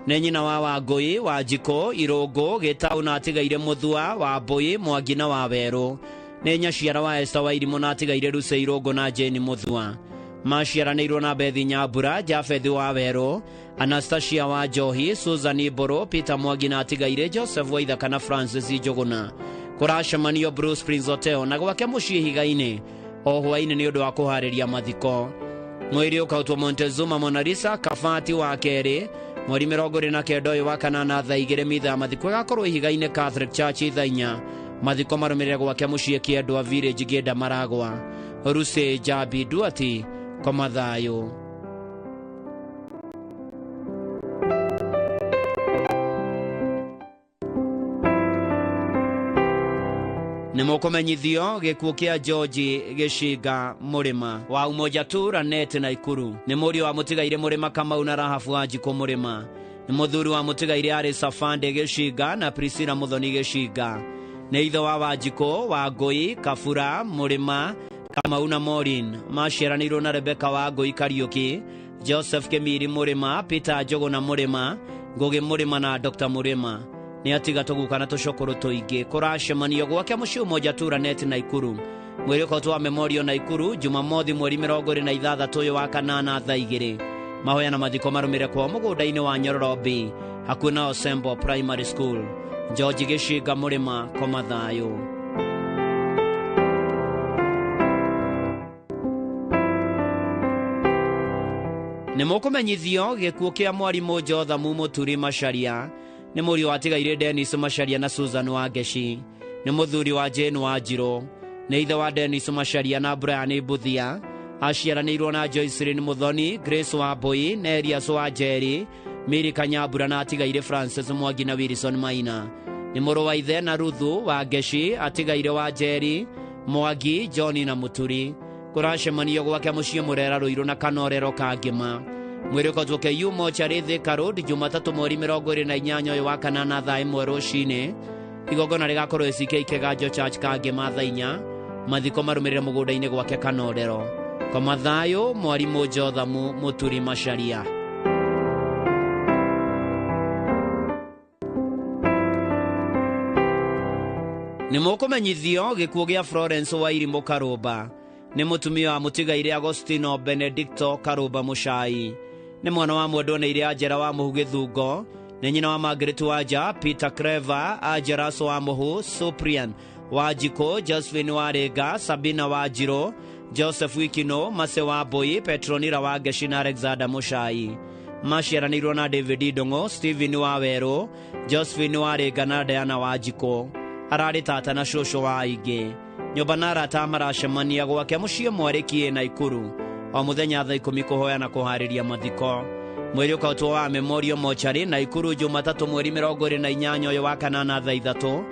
Nĩ nyina wa Wangũi wa Njiko Irũngũ Gĩtaũ na tigaire Mũthua wa Mbũi Mwangi na wa Werũ. Nĩ nyaciara wa Esther wa Irimũ na tigaire Lucy Irũngũ na Jane Mũthua. maciaranĩirwo na Bethi Nyambura, Jafethi wa Werũ, Anastasia wa Njohi, Susan Mbũrũ, Peter Mwangi na atigaire Joseph Waithaka na Francis Njũgũna. Kũracemanio Bruce Prince Hotel na gwake mũciĩ Ihiga-inĩ o hwainĩ nĩ ũndũ wa kũharĩria mathiko. Mwĩrĩ ũkautwo Montezuma Mona Lisa Kabati wa kerĩ mweri 29 ũyũ wa kanana thaa 2 mitha mathiko gakorwo Ihiga-inĩ Catholic Church thaa 4. Mathiko marũmĩrĩre gwake mũciĩ Kĩendwa Village Gĩenda Maragwa. Ruse Jabi Duati koma thayũ. Nĩmũkũmenyithio gĩkuũ kĩa George Gĩcinga Mũrĩma wa Umoja Tour Net na Ikuru. Nĩ mũriũ wa mũtigaire Mũrĩma Kamau na Rahabu Wanjikũ Mũrĩma. Nĩ mũthuri wa mũtigaire Arĩ Safande Gĩcinga na Priscilla Mũthoni Gĩcinga. Nĩ ithe wa Wanjikũ, Wangũi, Kabura, Mũrĩma, Kamau na Maureen. Maciaranĩirwo na Rebeka Wangũi Kariũki, Joseph Kĩmiri Mũrĩma, Peter Njũgũna Mũrĩma, Ngũgĩ Mũrĩma na Dr. Mũrĩma. Nĩ atiga tũguka na tũcokoro tũingĩ. Kũracemanio gwake mũciĩ Umoja Tour Net na Ikuru. Mwĩrĩ ũkautwo wa Memorial na Ikuru Jumamothi mweri 26 ũyũ wa kanana thaa 2. Mahoya na mathiko marũmĩrĩre kwao mũgũnda-inĩ wa Nyororo B hakuhĩ na Osembo Primary School. George Gĩcinga Mũrĩma koma thayũ. Nĩmũkũmenyithio gĩkuũ kĩa mwarimũ Jothamu Mũturi Macharia. Nĩ mũriũ watigaire Dennis Macharia na Susan Wangeci. Nĩ mũthuri wa Jane Wanjirũ. Nĩ ithe wa Dennis Macharia na Brian Buthia. Aciaranĩirwo na Joycelyn Muthoni, Grace Wambui, Nerias Wanjeri, Miri Kanyambura na atigaire Francis Mwangi na Wilson Maina. Nĩ mũrũ wa ithe na Ruthu Wangeci, atigaire Wanjeri, Mwangi, John na Muturi. Kũracemanio gwake mũciĩ Mũrera Rũirũ na Kanorero Kangĩma. Mwĩrĩ ũkautwo KU Mochari Thika Road Jumatatũ mweri 28 ũyũ wa kanana thaa 1 rũcinĩ. Igongona rĩgakorwo ACK Kĩganjo Church Kangĩma thaa 4. Mathiko marũmĩrĩre mũgũnda-inĩ gwake Kanorero. Koma thayũ mwarimũ Jothamu Mũturi Macharia. Nĩmũkũmenyithio gĩkuũ gĩa Florence Wairimũ Karũmba. Nĩ mũtumia wa mũtigaire Agostino Benedicto Karũmba Mũchai. Nĩ mwana wa Mwendwa Anjera wa Mũhu Gĩthungo. Nĩ nyina wa Margaret Wanja, Peter Clever, Angelas wa Mũhu, Cyprian Wanjikũ, Josephine Warĩnga, Sabina Wanjirũ, Joseph Wikino, Mase Wambui, Petronira Wangeci na Alexander Mũchai. Maciaranĩirwo na David Ndũng'ũ, Stephen wa Werũ, Josephine Warĩnga na Diana Wanjikũ. Ararĩ tata na cũcũ wa aingĩ. Nyũmba na arata maracemania gwake mũciĩ Mwarĩki na Ikuru o mũthenya thaa 10 kũhoya na kũharĩria mathiko. Mwĩrĩ ũkautwo wa Memorial Mochari na Ikuru Jumatatũ mweri 28 ũyũ wa kanana thaa 3.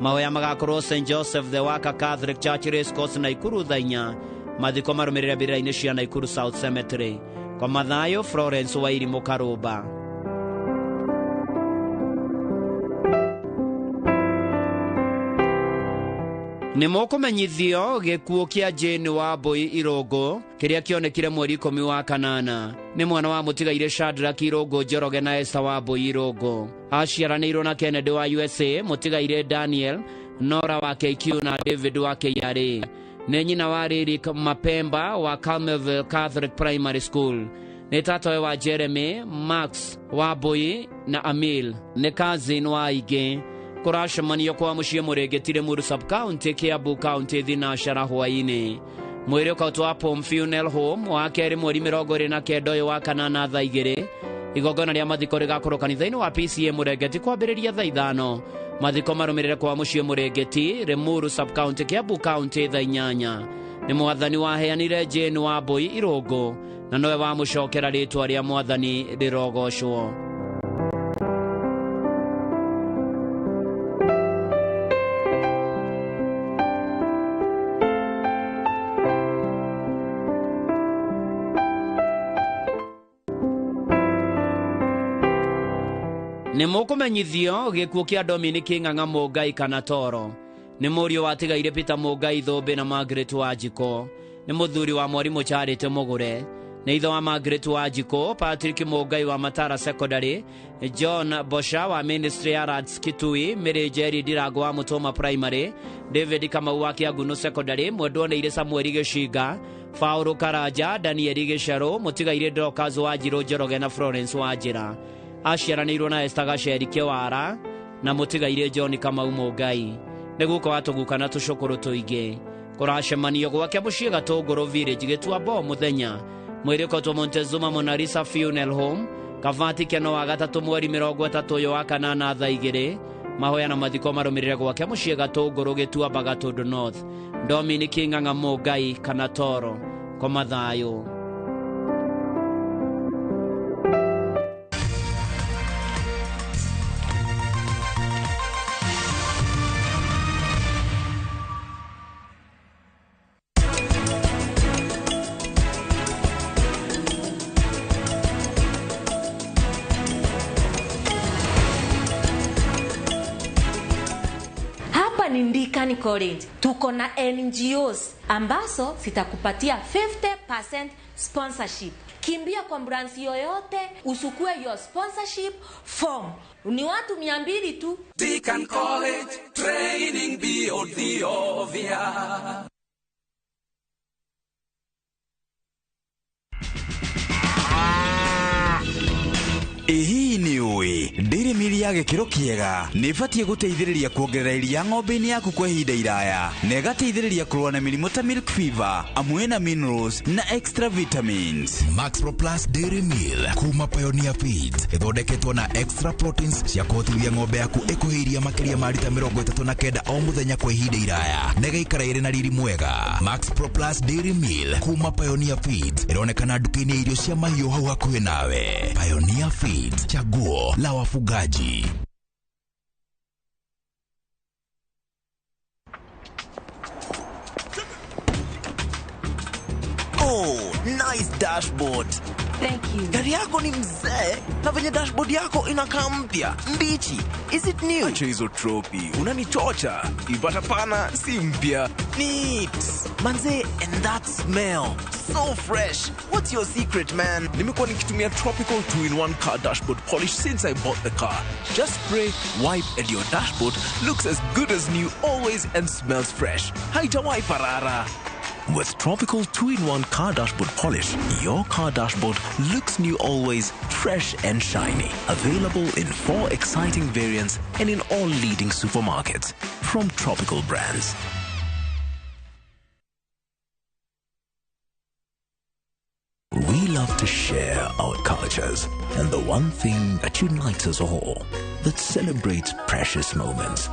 Mahoya magakorwo St Joseph the Waka Catholic Church Racecourse na Ikuru thaa 4. Mathiko marũmĩrĩre mbĩrĩra-inĩ cia Naikuru South Cemetery. Kwa mathayũ Florence Wairimũ Karũmba. Nĩmũkũmenyithio gĩkuũ kĩa Jane Wambui Irũngũ kĩrĩa kĩonekire mweri 10 wa kanana. Nĩ mwana wa mũtigaire Shadrack Irũngũ Njoroge na Esther Wambui Irũngũ. Aciaranĩirwo na Kennedy wa USA, mũtigaire Daniel, Nora wa KQ na David wa KRA. Nĩ nyina wa Ririk Mapemba wa Carmelville Catholic Primary School. Nĩ tatoe wa Jeremy, Max Wambui na Amil. Nĩ cousin wa aingĩ. Kũracemanio kwa mũciĩ Mũrĩngĩtire Muru Sub-County Kiambu County Inooro Hwainĩ. Mwĩrĩ ũkautwo wa Palm Funeral Home wa kerĩ mweri 29 ũyũ wa kanana thaa 2. Igongona rĩa mathiko rĩgakorwo kanitha-inĩ wa PCA Mũrĩngĩti kwambĩrĩria thaa 5. Mathiko marũmĩrĩre kwa mũciĩ Mũrĩngĩti Limuru Sub-County Kiambu County thaa 8. Nĩ mwathani waheanire Jane Wambui Irũngũ na nowe wamũcokera rĩtwa rĩa mwathani rĩrogocwo. Nĩmũkũmenyithio gĩkuũ kĩa Dominic Ng'ang'a Mũngai kana Toro. Nĩ mũriũ watigaire Peter Mũngai Thũmbĩ na Margaret Wanjikũ. Nĩ mũthuri wa mwarimũ Charity Mũgũre. nĩ ithe wa Margaret Wanjikũ, Patrick Mũngai wa Matara Secondary, John Bosha wa Ministry ya Arts Kitui, Mary Jerry Ndirango wa Mutoma Primary, David Kamau wa Kiaguno Secondary, Mwendwoneire Samuel Gĩcinga, Paul Karanja, Daniel Gĩcaro, Mũtigaire Dorcas Wanjirũ Njoroge na Florence Wanjĩra. Aciaranĩirwo na Esther Gaceri Kĩwara na Mũtigaire John Kamau Mũngai. Nĩ guka watũguka na tũcũkũrũ tũingĩ. Kũracemanio gwake mũciĩ Gatũngũrũ Village Gĩtuamba mũthenya. Mwĩrĩko twa Montezuma Mona Lisa Funeral Home, Kavati Keno wa gatatũ mweri 30 ũyũ wa kanana thaa 2. Mahoya na mathiko marũmĩrĩre gwake mũciĩ Gatũngũrũ Gĩtuamba Gatũndũ North. Dominic Ng'ang'a Mũngai kana Toro koma thayũ. Ndikani College tuko na NGOs ambazo zitakupatia 50% sponsorship. Kimbia kwa branch yoyote usukue your sponsorship form. Ni watu 200 tu. Deacon College training beyond the obvious. Hii ni ui Dairy Meal ya gĩkĩro kĩega nĩ ĩbatiĩ gũteithĩrĩria kuongerera iria ng'ombe-inĩ yaku kwa ihinda iraya na ĩgateithĩrĩria kũrũa na mĩrimũ ta milk fever amwe na minerals na extra vitamins. Max Pro Plus Dairy Meal kuma Pioneer Feeds ĩthondeketwo na extra proteins cia kũhotithia ng'ombe yaku ĩkũhĩria makĩria ma lita 39 o mũthenya kwa ihinda iraya na ĩgaikara ĩrĩ na riri mwega. Max Pro Plus Dairy Meal kuma Pioneer Feeds ĩronekana nduka-inĩ ya irio cia mahiũ hau hakuhĩ nawe. Pioneer Feeds, chaguo la wafugaji. Oh, nice dashboard. Thank you. Gari yako ni mzee na venye dashboard yako inakaa mpya, mbichi. Is it new? Acha hizo trophy. Unanichocha. Ipata pana si mpya. Neat. Manze, and that smell. So fresh. What's your secret, man? Nimekuwa nikitumia Tropical 2-in-1 car dashboard polish since I bought the car. Just spray, wipe, and your dashboard looks as good as new always and smells fresh. Haitawahi parara. With Tropical 2-in-1 car dashboard polish, your car dashboard looks new always, fresh and shiny. Available in 4 exciting variants and in all leading supermarkets from Tropical brands. We love to share our cultures, and the one thing that unites us all, that celebrates precious moments,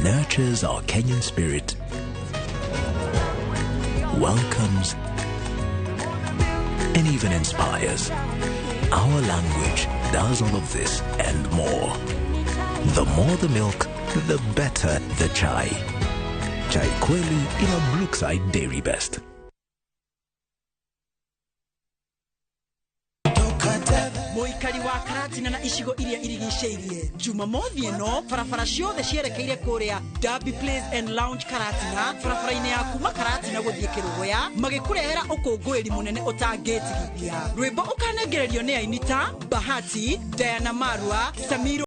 nurtures our Kenyan spirit, welcomes, and even inspires. Our language does all of this and more. The more the milk, the better the chai. Chai kweli ina Brookside Dairy Best. Moikari wa Karatina na icigo iria irigicĩirie Jumamothi ĩno barabara ciothe cierekeire kũrĩa Derby Place and Lounge Karatina, barabara-inĩ ya kuma Karatina gũthiĩ Kĩrũgũya, magĩkũrehera ũkũngũĩri mũnene ũtangĩtigithia. Rwĩmbo ũkanengererio nĩ aini ta Bahati, Diana Marwa, Samiro